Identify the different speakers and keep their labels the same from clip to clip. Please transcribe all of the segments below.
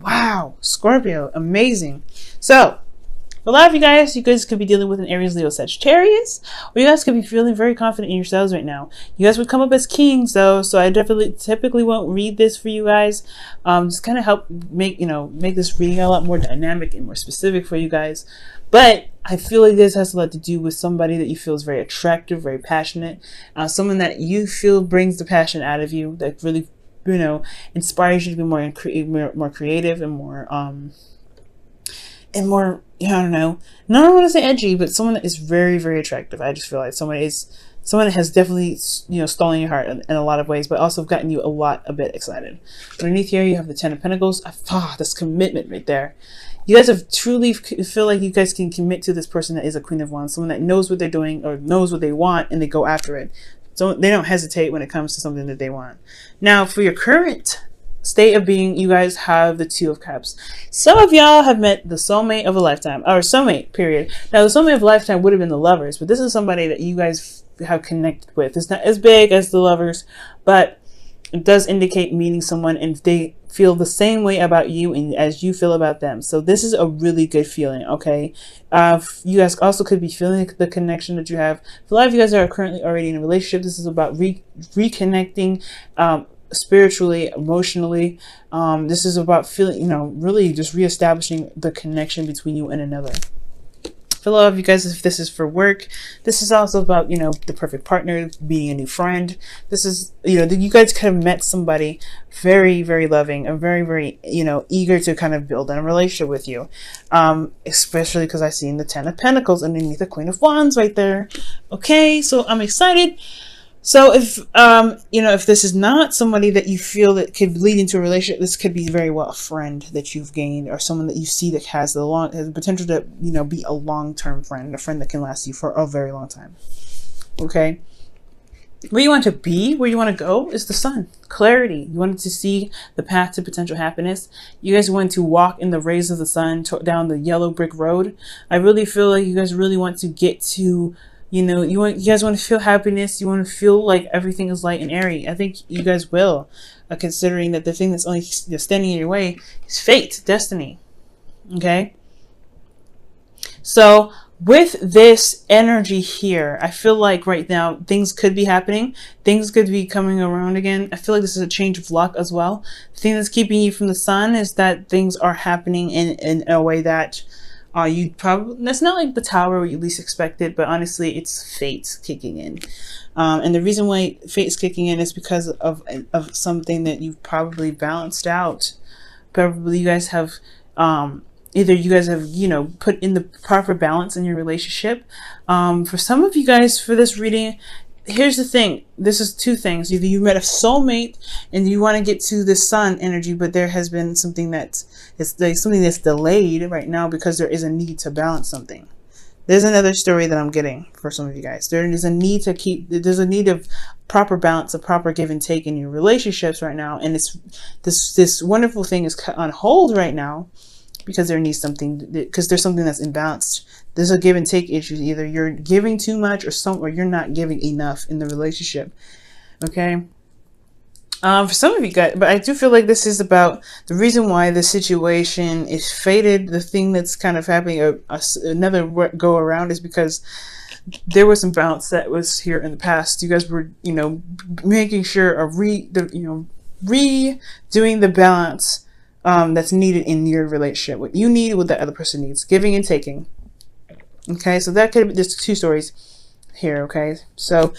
Speaker 1: Wow, Scorpio, amazing. So for a lot of you guys could be dealing with an Aries, Leo, Sagittarius, or you guys could be feeling very confident in yourselves right now. You guys would come up as kings though, so I typically won't read this for you guys. Just kind of help make this reading a lot more dynamic and more specific for you guys. But I feel like this has a lot to do with somebody that you feel is very attractive, very passionate, someone that you feel brings the passion out of you, that really, inspires you to be more creative and more I don't know, not I want to say edgy, but someone that is very, very attractive. I just feel like someone that has definitely, stolen your heart in a lot of ways, but also gotten you a bit excited. Underneath here, you have the Ten of Pentacles. This commitment right there. You guys have truly feel like you guys can commit to this person that is a Queen of Wands, someone that knows what they're doing or knows what they want, and they go after it. So they don't hesitate when it comes to something that they want. Now, for your current state of being, you guys have the Two of Cups. Some of y'all have met the soulmate of a lifetime, or soulmate, period. Now, the soulmate of a lifetime would have been the Lovers, but this is somebody that you guys have connected with. It's not as big as the Lovers, but it does indicate meeting someone and they feel the same way about you and as you feel about them. So this is a really good feeling, okay? You guys also could be feeling the connection that you have. For a lot of you guys that are currently already in a relationship, this is about reconnecting, spiritually, emotionally. This is about feeling, really just reestablishing the connection between you and another. For a lot of you guys, if this is for work, this is also about, the perfect partner, being a new friend. This is, you guys kind of met somebody very, very loving and very, very, eager to kind of build a relationship with you. Especially because I seen the Ten of Pentacles underneath the Queen of Wands right there. Okay, so I'm excited. So if this is not somebody that you feel that could lead into a relationship, this could be very well a friend that you've gained, or someone that you see that has the potential to, be a long-term friend, a friend that can last you for a very long time. Okay. Where you want to be, where you want to go is the sun. Clarity. You wanted to see the path to potential happiness. You guys want to walk in the rays of the sun down the yellow brick road. I really feel like you guys really want to get to, you guys want to feel happiness. You want to feel like everything is light and airy. I think you guys will, considering that the thing that's only standing in your way is fate, destiny. Okay. So with this energy here, I feel like right now things could be happening. Things could be coming around again. I feel like this is a change of luck as well. The thing that's keeping you from the sun is that things are happening in a way that you probably, that's not like the Tower where you least expect it, but honestly it's fate kicking in. And the reason why fate is kicking in is because of something that you've probably balanced out. Probably you guys have either you guys have put in the proper balance in your relationship. For some of you guys, for this reading, here's the thing. This is two things. Either you met a soulmate and you want to get to the sun energy, but there has been something that's delayed right now because there is a need to balance something. There's another story that I'm getting for some of you guys. There's a need of proper balance, a proper give and take in your relationships right now. And this wonderful thing is on hold right now because there's something that's imbalanced. There's a give and take issue. Either you're giving too much or you're not giving enough in the relationship. Okay. For some of you guys, but I do feel like this is about the reason why the situation is fated. The thing that's kind of happening, another go around, is because there was some balance that was here in the past. You guys were, making sure of redoing the balance that's needed in your relationship. What you need, what the other person needs, giving and taking. Okay, so that could be just two stories here. Okay, so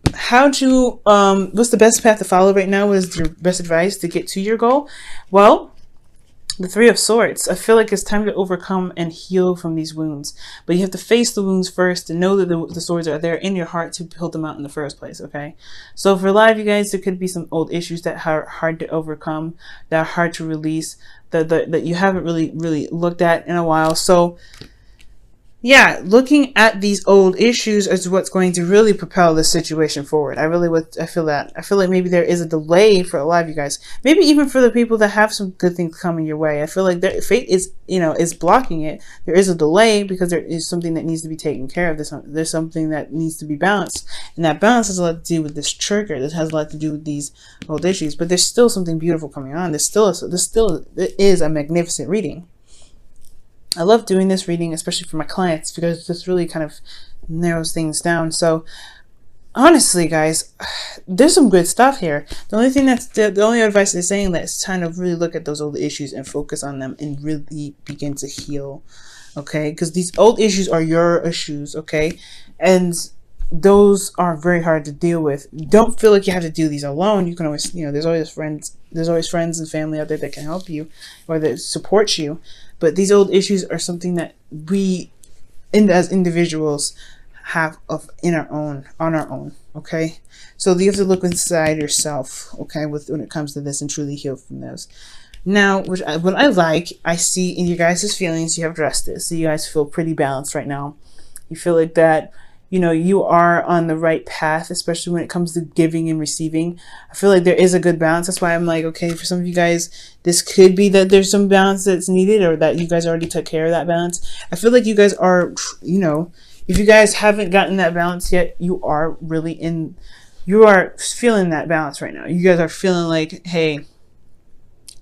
Speaker 1: what's the best path to follow right now? What is your best advice to get to your goal? Well, the Three of Swords. I feel like it's time to overcome and heal from these wounds, but you have to face the wounds first and know that the swords are there in your heart to pull them out in the first place. Okay, so for a lot of you guys, there could be some old issues that are hard to overcome, that are hard to release, that you haven't really looked at in a while. So yeah, looking at these old issues is what's going to really propel this situation forward. I feel that. I feel like maybe there is a delay for a lot of you guys. Maybe even for the people that have some good things coming your way. I feel like their fate is, is blocking it. There is a delay because there is something that needs to be taken care of. There's something that needs to be balanced. And that balance has a lot to do with this trigger. This has a lot to do with these old issues. But there's still something beautiful coming on. It is a magnificent reading. I love doing this reading, especially for my clients, because this really kind of narrows things down. So honestly, guys, there's some good stuff here. The only thing the only advice they're saying that is kind of really look at those old issues and focus on them and really begin to heal. Okay, because these old issues are your issues. Okay, and those are very hard to deal with. Don't feel like you have to do these alone. You can always, there's always friends and family out there that can help you or that support you. But these old issues are something that we, as individuals, have on our own. Okay, so you have to look inside yourself. Okay, when it comes to this, and truly heal from those. Now, what I see in you guys' feelings, you have addressed this. So you guys feel pretty balanced right now. You feel like that. You are on the right path, especially when it comes to giving and receiving. I feel like there is a good balance. That's why I'm like, okay, for some of you guys, this could be that there's some balance that's needed, or that you guys already took care of that balance. I feel like you guys are, if you guys haven't gotten that balance yet, you are feeling that balance right now. You guys are feeling like, hey,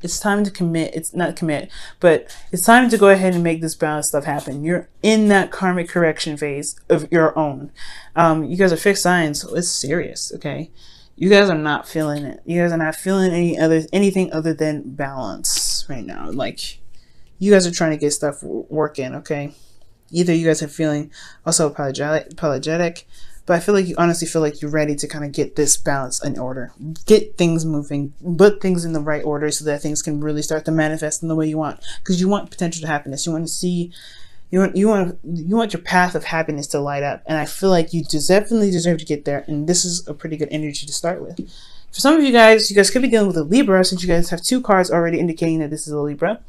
Speaker 1: it's time to commit. It's not commit, but it's time to go ahead and make this balance stuff happen. You're in that karmic correction phase of your own. You guys are fixed signs, so it's serious, okay? You guys are not feeling it. You guys are not feeling anything other than balance right now. Like, you guys are trying to get stuff working, okay? Either you guys are feeling also apologetic, but I feel like you honestly feel like you're ready to kind of get this balance in order, get things moving, put things in the right order so that things can really start to manifest in the way you want. Because you want potential to happiness. You want to see, you want your path of happiness to light up. And I feel like you definitely deserve to get there. And this is a pretty good energy to start with. For some of you guys could be dealing with a Libra, since you guys have 2 cards already indicating that this is a Libra.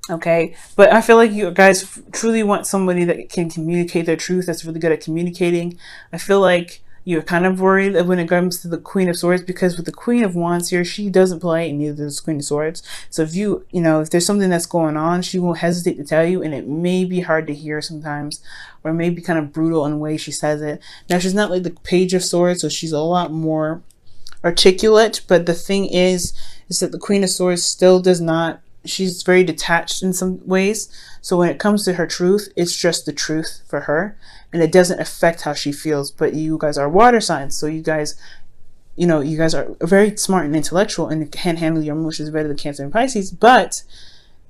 Speaker 1: Okay, but I feel like you guys truly want somebody that can communicate their truth, that's really good at communicating. I feel like you're kind of worried when it comes to the Queen of Swords, because with the Queen of Wands here, she doesn't play, and neither does the Queen of Swords. So if if there's something that's going on, she won't hesitate to tell you, and it may be hard to hear sometimes, or it may be kind of brutal in the way she says it. Now, she's not like the Page of Swords, so she's a lot more articulate, but the thing is that the Queen of Swords still does not, she's very detached in some ways. So when it comes to her truth, it's just the truth for her, and it doesn't affect how she feels. But you guys are water signs, so you guys are very smart and intellectual and can handle your emotions better than Cancer and Pisces, but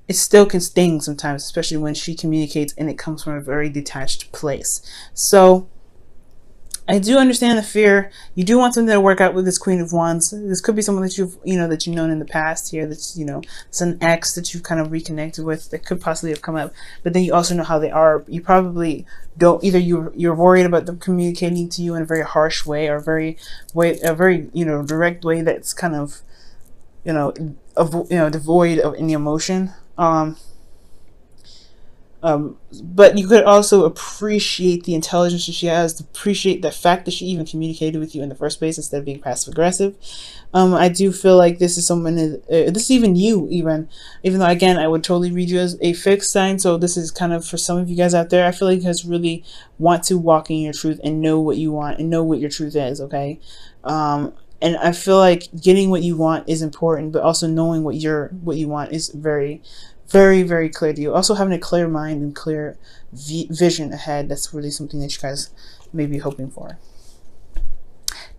Speaker 1: it still can sting sometimes, especially when she communicates and it comes from a very detached place. So I do understand the fear. You do want something to work out with this Queen of Wands. This could be someone that you've known in the past here. That's it's an ex that you've kind of reconnected with that could possibly have come up. But then you also know how they are. You probably don't, either you're worried about them communicating to you in a very harsh way, or a very direct way that's kind of devoid of any emotion. But you could also appreciate the intelligence that she has, appreciate the fact that she even communicated with you in the first place instead of being passive aggressive. I do feel like this is someone, this is even you, even though, again, I would totally read you as a fixed sign. So this is kind of for some of you guys out there. I feel like you guys really want to walk in your truth and know what you want and know what your truth is, okay? And I feel like getting what you want is important, but also knowing what you want is very, very, very clear to you. Also having a clear mind and clear vision ahead, that's really something that you guys may be hoping for.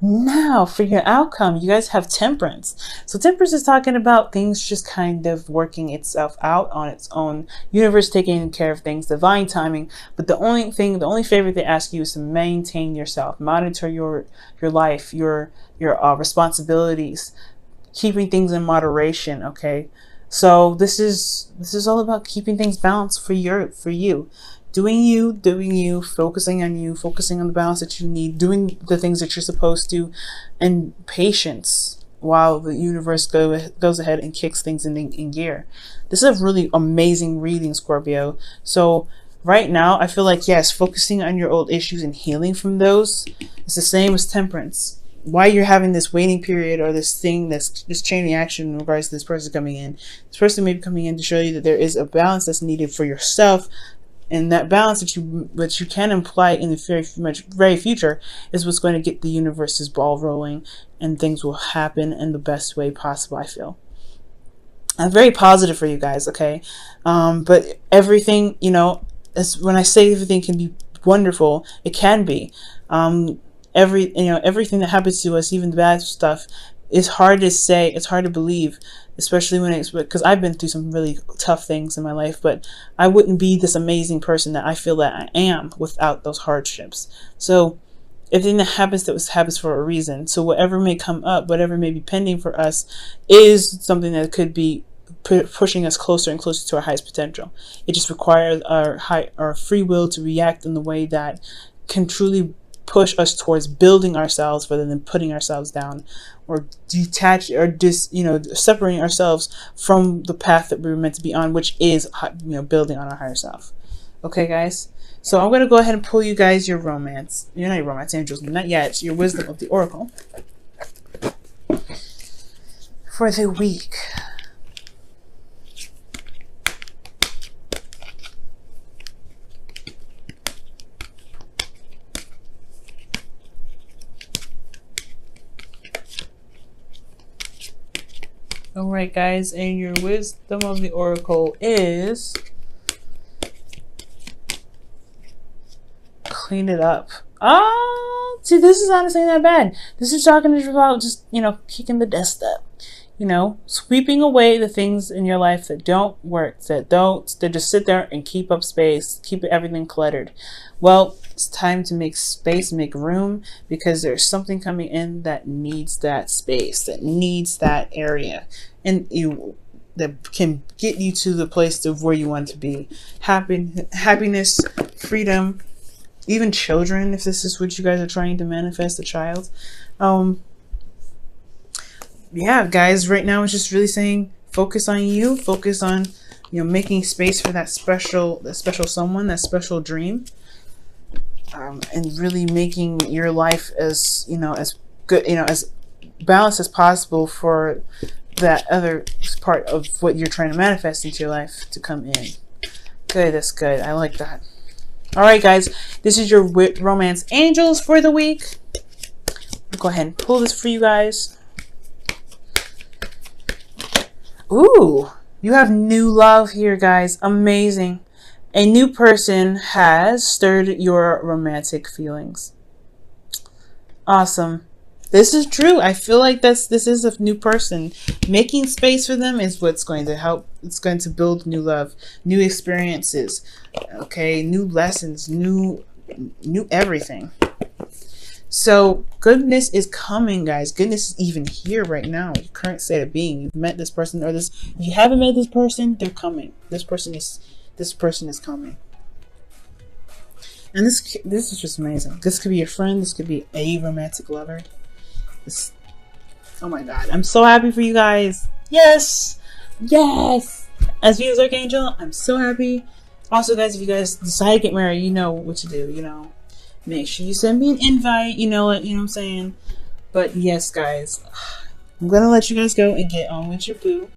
Speaker 1: Now, for your outcome, you guys have Temperance. So Temperance is talking about things just kind of working itself out on its own. Universe taking care of things, divine timing. But the only favor they ask you is to maintain yourself, monitor your life, your responsibilities, keeping things in moderation, okay? So this is all about keeping things balanced for you. Doing you, focusing on the balance that you need, doing the things that you're supposed to, and patience while the universe goes ahead and kicks things in gear. This is a really amazing reading, Scorpio. So right now, I feel like, yes, focusing on your old issues and healing from those is the same as temperance. Why you're having this waiting period or this thing, this chain reaction in regards to this person coming in. This person may be coming in to show you that there is a balance that's needed for yourself, and that balance that you can imply in the very future is what's going to get the universe's ball rolling, and things will happen in the best way possible. I feel I'm very positive for you guys, okay? But everything, when I say everything can be wonderful, it can be. Everything that happens to us, even the bad stuff, is hard to say. It's hard to believe, especially because I've been through some really tough things in my life. But I wouldn't be this amazing person that I feel that I am without those hardships. So everything that happens for a reason. So whatever may come up, whatever may be pending for us, is something that could be pushing us closer and closer to our highest potential. It just requires our free will to react in the way that can truly push us towards building ourselves rather than putting ourselves down, or detach or separating ourselves from the path that we were meant to be on, which is building on our higher self. Okay, guys. So I'm going to go ahead and pull you guys your romance. You're not your romance angels, not yet. It's your wisdom of the oracle for the week. Alright, guys, and your wisdom of the oracle is clean it up. See, this is honestly not bad. This is talking about just, kicking the dust up. Sweeping away the things in your life that don't work, that just sit there and keep up space, keep everything cluttered. Well, it's time to make space, make room, because there's something coming in that needs that space, that needs that area, and that can get you to the place of where you want to be. Happiness, freedom, even children, if this is what you guys are trying to manifest, a child. Yeah, guys, right now it's just really saying focus on you, focus on making space for that special someone, that special dream, and really making your life as as good, as balanced as possible for that other part of what you're trying to manifest into your life to come in. Good, that's good. I like that. All right, guys, this is your romance angels for the week. I'll go ahead and pull this for you guys. Ooh, you have new love here, guys. Amazing. A new person has stirred your romantic feelings. Awesome. This is true. I feel like this is a new person. Making space for them is what's going to help. It's going to build new love, new experiences, okay, new lessons, new everything. So goodness is coming, guys. Goodness is even here right now. Your current state of being. You've met this person, or if you haven't met this person, they're coming. This person is coming. And this is just amazing. This could be your friend. This could be a romantic lover. Oh my God, I'm so happy for you guys. Yes, as Venus Archangel, I'm so happy. Also, guys, if you guys decide to get married, you know what to do. Make sure you send me an invite. You know what I'm saying. But yes, guys, I'm gonna let you guys go and get on with your boo.